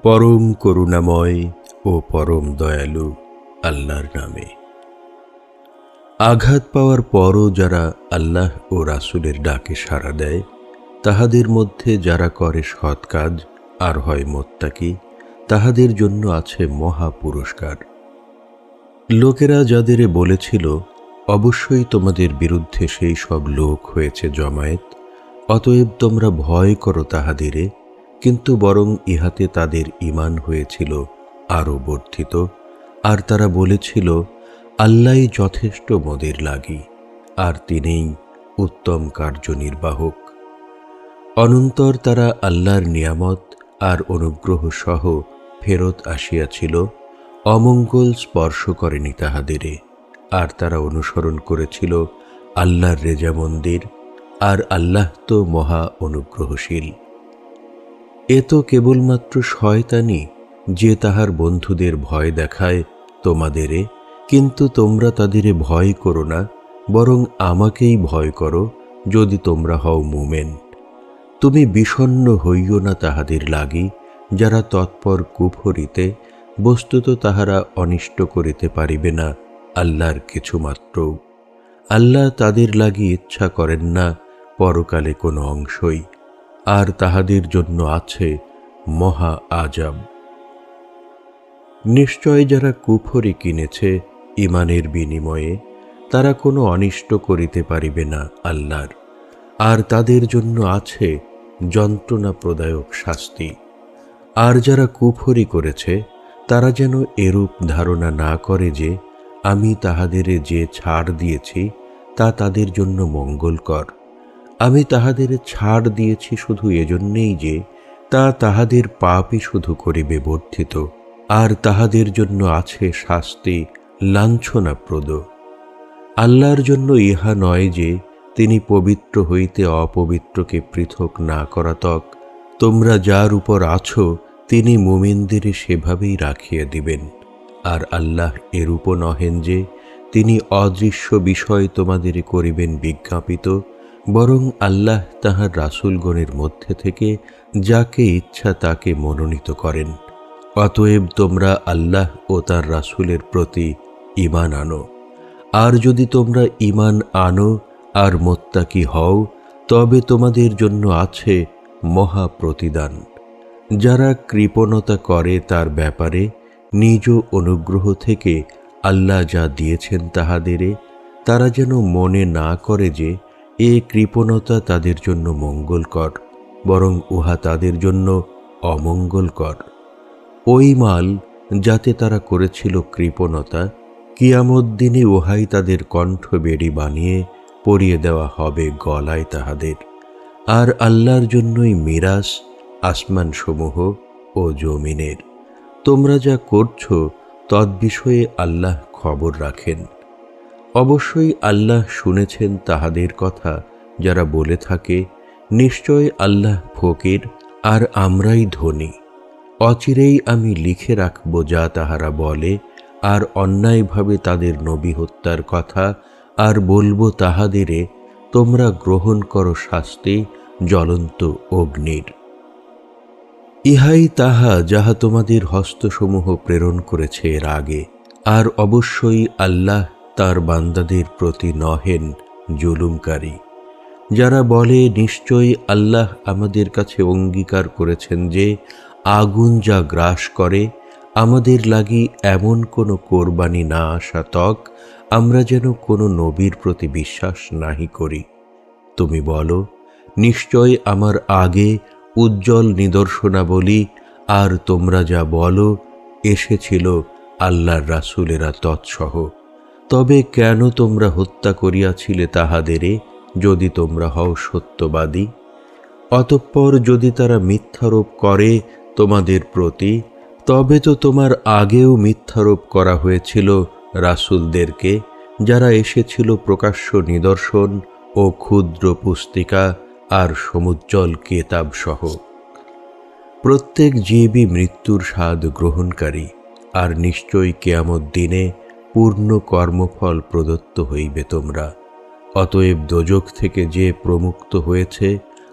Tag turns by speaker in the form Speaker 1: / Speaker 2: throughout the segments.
Speaker 1: পরম করুণাময় ও পরম দয়ালু আল্লাহর নামে। আঘাত পাওয়ার পরও যারা আল্লাহ ও রাসূলের ডাকে সাড়া দেয়, তাহাদের মধ্যে যারা করে সৎ কাজ আর হয় মুত্তাকি, তাহাদের জন্য আছে মহা পুরস্কার। লোকেরা যাদের বলেছিল, অবশ্যই তোমাদের বিরুদ্ধে সেই সব লোক হয়েছে জমায়েত, অতএব তোমরা ভয় করো তাহাদেরে, কিন্তু বরং ইহাতে তাদের ঈমান হয়েছিল আরও বর্ধিত। আর তারা বলেছিল, আল্লাহই যথেষ্ট মোদের লাগি, আর তিনিই উত্তম কার্যনির্বাহক। অনন্তর তারা আল্লাহর নিয়ামত আর অনুগ্রহ সহ ফেরত আসিয়াছিল, অমঙ্গল স্পর্শ করেনি তাহাদেরে। আর তারা অনুসরণ করেছিল আল্লাহর রেজামন্দির, আর আল্লাহ তো মহা অনুগ্রহশীল। এ তো কেবলমাত্র শয়তানি যে তাহার বন্ধুদের ভয় দেখায় তোমাদেরে, কিন্তু তোমরা তাদেরে ভয় করো না, বরং আমাকেই ভয় করো যদি তোমরা হও মুমিন। তুমি বিষণ্ণ হইও না তাহাদের লাগি, যারা তৎপর কুফরিতে, বস্তুত তাহারা অনিষ্ট করিতে পারিবে না আল্লাহর কিছুমাত্র। আল্লাহ তাদের লাগি ইচ্ছা করেন না পরকালে কোনো অংশই, আর তাহাদের জন্য আছে মহা আযাব। নিশ্চয় যারা কুফরি কিনেছে ঈমানের বিনিময়ে, তারা কোনো অনিষ্ট করিতে পারিবে না আল্লাহর, আর তাদের জন্য আছে যন্ত্রণাপ্রদায়ক শাস্তি। আর যারা কুফরি করেছে, তারা যেন এরূপ ধারণা না করে যে আমি তাহাদেরে যে ছাড় দিয়েছি তা তাদের জন্য মঙ্গলকর। আমি তাহাদের ছাড় দিয়েছি শুধু এজন্যেই যে তা তাহাদের পাপই শুধু করিবে বর্ধিত, আর তাহাদের জন্য আছে শাস্তি লাঞ্ছনাপ্রদ। আল্লাহর জন্য ইহা নয় যে তিনি পবিত্র হইতে অপবিত্রকে পৃথক না করাতক। তোমরা যার উপর আছো তিনি মুমিনদের সেভাবেই রাখিয়া দিবেন। আর আল্লাহ এরূপও নহেন যে তিনি অদৃশ্য বিষয় তোমাদের করিবেন বিজ্ঞাপিত, বরং আল্লাহ তাহার রাসূলগণের মধ্যে থেকে যাকে ইচ্ছা তাকে মনোনীত করেন। অতএব তোমরা আল্লাহ ও তার রাসূলের প্রতি ঈমান আনো। আর যদি তোমরা ঈমান আনো আর মুত্তাকি হও, তবে তোমাদের জন্য আছে মহা প্রতিদান। যারা কৃপণতা করে তার ব্যাপারে নিজ অনুগ্রহ থেকে আল্লাহ যা দিয়েছেন তাহাদেরে, তারা যেন মনে না করে যে এ কৃপণতা তাদের জন্য মঙ্গলকর, বরং উহা তাদের জন্য অমঙ্গলকর। ওই মাল যাতে তারা করেছিল কৃপণতা, কিয়ামত দিনে উহাই তাদের কণ্ঠবেড়ি বানিয়ে পরিয়ে দেওয়া হবে গলায় তাহাদের। আর আল্লাহর জন্যই মিরাস আসমানসমূহ ও জমিনের। তোমরা যা করছ তদ্বিষয়ে আল্লাহ খবর রাখেন। অবশ্যই আল্লাহ শুনেছেন তাহাদের কথা যারা বলে থাকে, নিশ্চয় আল্লাহ ফকির আর আমরাই ধনী। অচিরেই আমি লিখে রাখব যা তাহারা বলে, আর অন্যায়ভাবে তাদের নবী হত্যার কথা, আর বলবো তাহাদেরে, তোমরা গ্রহণ করো শাস্তি জ্বলন্ত অগ্নির। ইহাই তাহা যাহা তোমাদের হস্তসমূহ প্রেরণ করেছে এর আগে। আর অবশ্যই আল্লাহ তার বান্দাদের প্রতি নহেন জুলুমকারী। যারা বলে, নিশ্চয়ই আল্লাহ আমাদের কাছে অঙ্গীকার করেছেন যে আগুন যা গ্রাস করে, আমাদের লাগি এমন কোনো কোরবানি না আসা তক আমরা যেন কোনো নবীর প্রতি বিশ্বাস নাহি করি। তুমি বলো, নিশ্চয় আমার আগে উজ্জ্বল নিদর্শনাবলী, আর তোমরা যা বলো এসেছিল আল্লাহর রাসূলেরা তৎসহ। তবে কেন তোমরা হত্যা করিয়াছিলে তাহাদেরে, যদি তোমরা হও সত্যবাদী? অতঃপর যদি তারা মিথ্যারোপ করে তোমাদের প্রতি, তবে তো তোমার আগেও মিথ্যারোপ করা হয়েছিল রাসূলদেরকে, যারা এসেছিল প্রকাশ্য নিদর্শন ও ক্ষুদ্র পুস্তিকা আর সমুজ্জ্বল কেতাব সহ। প্রত্যেক জীবই মৃত্যুর স্বাদ গ্রহণকারী, আর নিশ্চয় কিয়ামত দিনে পূর্ণ কর্মফল প্রদত্ত হইবে তোমরা। অতএব দোজখ থেকে যে প্রমুক্ত হয়েছে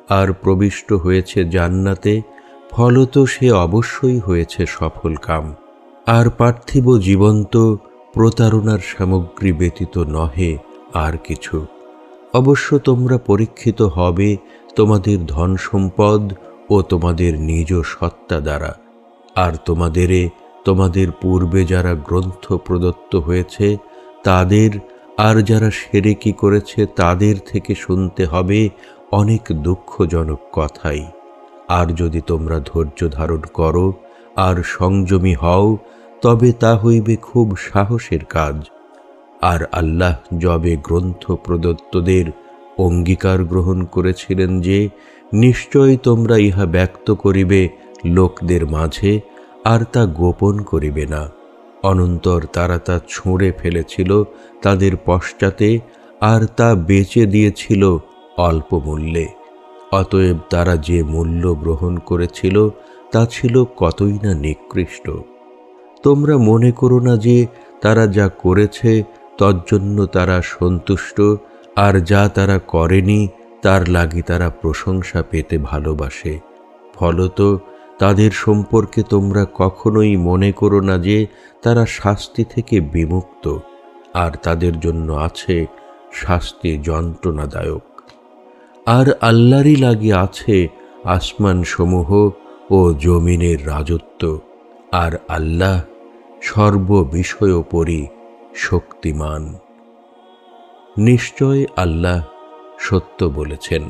Speaker 1: আর প্রবিষ্ট হয়েছে জান্নাতে, ফলত সে অবশ্যই হয়েছে সফল কাম। আর পার্থিব জীবন তো প্রতারণার সামগ্রী ব্যতীত নহে আর কিছু। অবশ্য তোমরা পরীক্ষিত হবে তোমাদের ধন সম্পদ ও তোমাদের নিজ সত্তা দ্বারা। আর তোমাদের পূর্বে যারা গ্রন্থ প্রদত্ত হয়েছে তাদের, আর যারা শিরকি করেছে তাদের থেকে শুনতে হবে অনেক দুঃখজনক কথাই। আর যদি তোমরা ধৈর্য ধারণ করো আর সংযমী হও তবে তা হইবে খুব সাহসের কাজ। আর আল্লাহ যবে গ্রন্থ প্রদত্তদের অঙ্গীকার গ্রহণ করেছিলেন যে নিশ্চয় তোমরা ইহা ব্যক্ত করিবে লোকদের মাঝে আর তা গোপন করিবে না, অনন্তর তারা তা ছুঁড়ে ফেলেছিল তাদের পশ্চাতে আর তা বেচে দিয়েছিল অল্প মূল্যে। অতএব তারা যে মূল্য গ্রহণ করেছিল তা ছিল কতই না নিকৃষ্ট। তোমরা মনে করো না যে তারা যা করেছে তজ্জন্য তারা সন্তুষ্ট, আর যা তারা করেনি তার লাগি তারা প্রশংসা পেতে ভালোবাসে। ফলত তাদের সম্পর্কে তোমরা কখনোই মনে করো না যে তারা শাস্তি থেকে বিমুক্ত, আর তাদের জন্য আছে শাস্তি যন্ত্রণাদায়ক। আর আল্লাহরই লাগি আছে আসমান সমূহ ও জমিনের রাজত্ব, আর আল্লাহ সর্ববিষয়োপরি শক্তিমান। নিশ্চয় আল্লাহ সত্য বলেছেন।